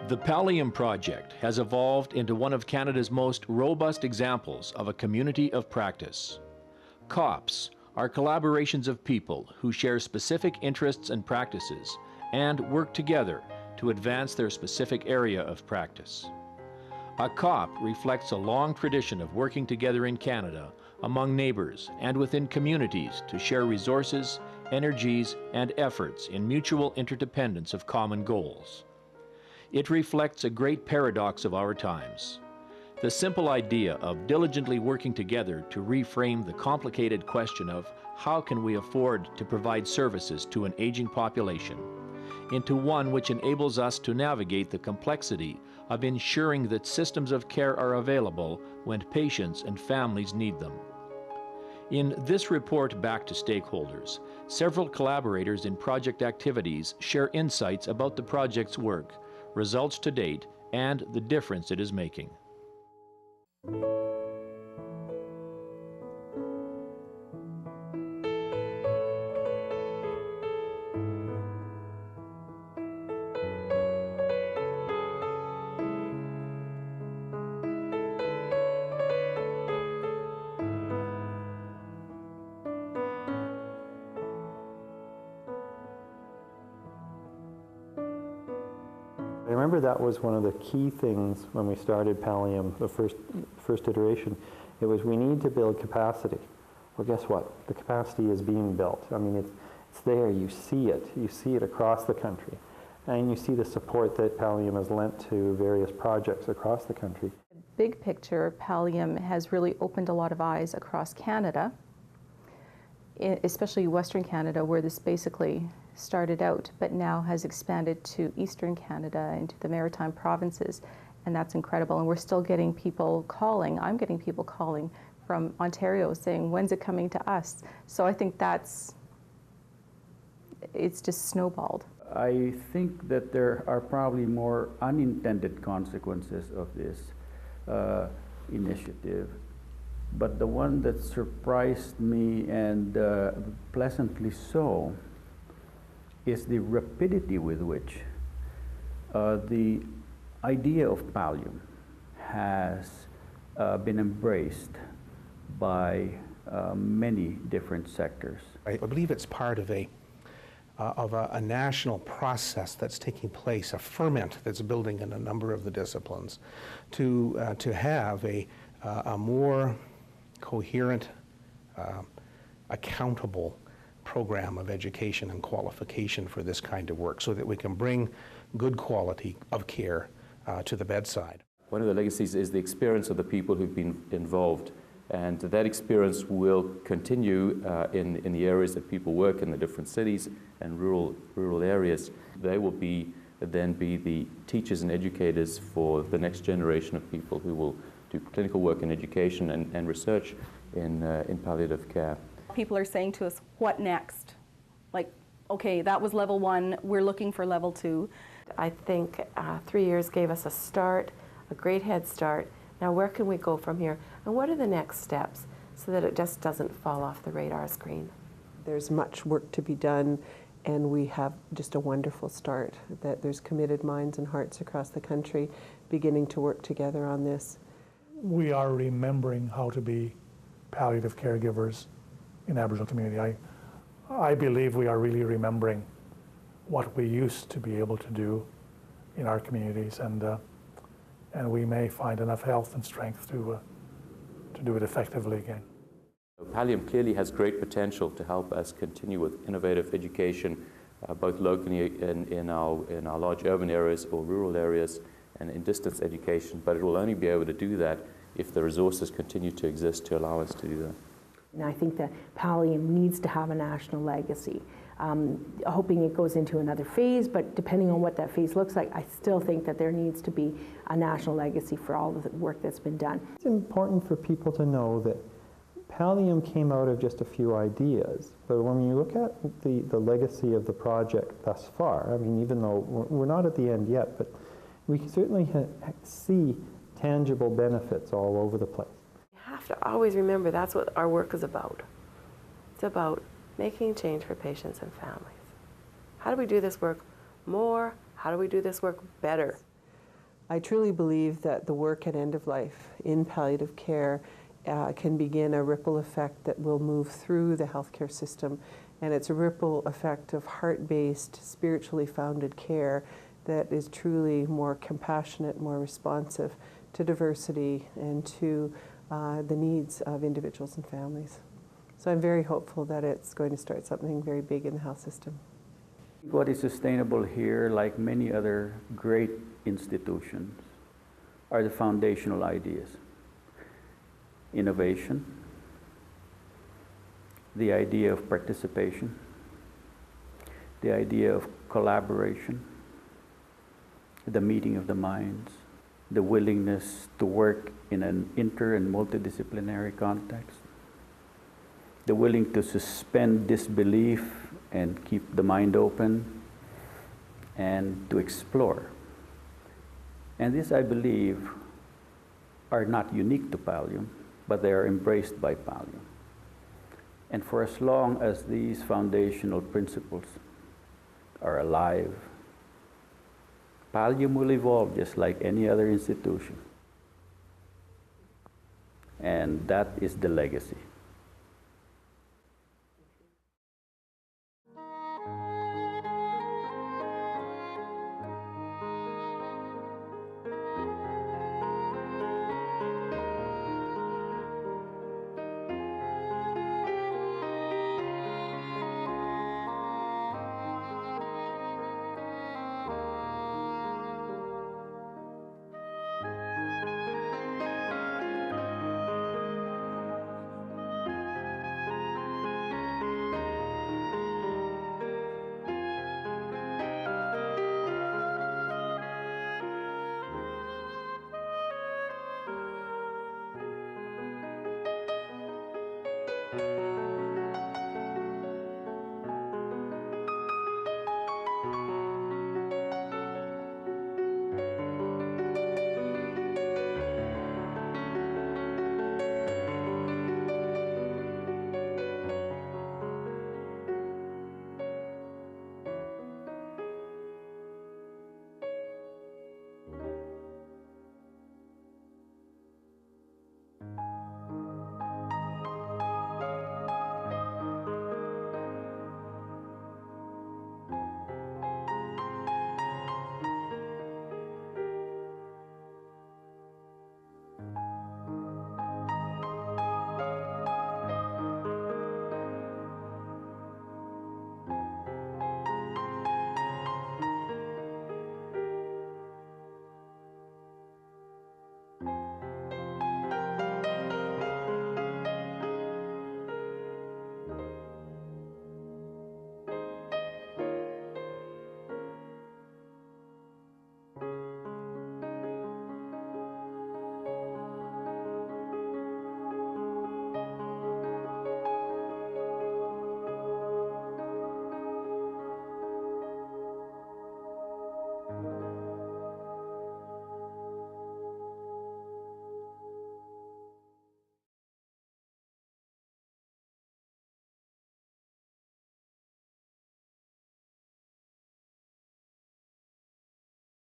The Pallium project has evolved into one of Canada's most robust examples of a community of practice. COPs are collaborations of people who share specific interests and practices and work together to advance their specific area of practice. A COP reflects a long tradition of working together in Canada among neighbors and within communities to share resources, energies, and efforts in mutual interdependence of common goals. It reflects a great paradox of our times. The simple idea of diligently working together to reframe the complicated question of how can we afford to provide services to an aging population into one which enables us to navigate the complexity of ensuring that systems of care are available when patients and families need them. In this report back to stakeholders, several collaborators in project activities share insights about the project's work, results to date, and the difference it is making. I remember that was one of the key things when we started Pallium, the first iteration. It was, we need to build capacity. Well, guess what? The capacity is being built. I mean, it's there. You see it. You see it across the country. And you see the support that Pallium has lent to various projects across the country. Big picture, Pallium has really opened a lot of eyes across Canada, especially Western Canada, where this basically started out, but now has expanded to Eastern Canada and to the Maritime provinces, and that's incredible. And we're still getting people calling. I'm getting people calling from Ontario saying, when's it coming to us? So I think it's just snowballed. I think that there are probably more unintended consequences of this initiative, but the one that surprised me, and pleasantly so, is the rapidity with which the idea of Pallium has been embraced by many different sectors. I believe it's part of a national process that's taking place, a ferment that's building in a number of the disciplines, to have a more coherent, accountable program of education and qualification for this kind of work so that we can bring good quality of care to the bedside. One of the legacies is the experience of the people who've been involved, and that experience will continue in the areas that people work in, the different cities and rural areas. They will then be the teachers and educators for the next generation of people who will do clinical work in education and research in palliative care. People are saying to us, what next? Like, okay, that was level 1, we're looking for level 2. I think 3 years gave us a start, a great head start. Now where can we go from here? And what are the next steps so that it just doesn't fall off the radar screen? There's much work to be done, and we have just a wonderful start, that there's committed minds and hearts across the country beginning to work together on this. We are remembering how to be palliative caregivers in Aboriginal community. I believe we are really remembering what we used to be able to do in our communities, and we may find enough health and strength to do it effectively again. Pallium clearly has great potential to help us continue with innovative education, both locally in our large urban areas or rural areas, and in distance education, but it will only be able to do that if the resources continue to exist to allow us to do that. And I think that Pallium needs to have a national legacy. Hoping it goes into another phase, but depending on what that phase looks like, I still think that there needs to be a national legacy for all of the work that's been done. It's important for people to know that Pallium came out of just a few ideas, but when you look at the legacy of the project thus far, I mean, even though we're not at the end yet, but we can certainly see tangible benefits all over the place. You have to always remember that's what our work is about. It's about making change for patients and families. How do we do this work more? How do we do this work better? I truly believe that the work at end of life in palliative care can begin a ripple effect that will move through the healthcare system. And it's a ripple effect of heart-based, spiritually founded care that is truly more compassionate, more responsive to diversity and to the needs of individuals and families. So I'm very hopeful that it's going to start something very big in the health system. What is sustainable here, like many other great institutions, are the foundational ideas. Innovation, the idea of participation, the idea of collaboration, the meeting of the minds, the willingness to work in an inter and multidisciplinary context, the willing to suspend disbelief and keep the mind open and to explore. And this, I believe, are not unique to Pallium, but they are embraced by Pallium. And for as long as these foundational principles are alive, Pallium will evolve just like any other institution. And that is the legacy.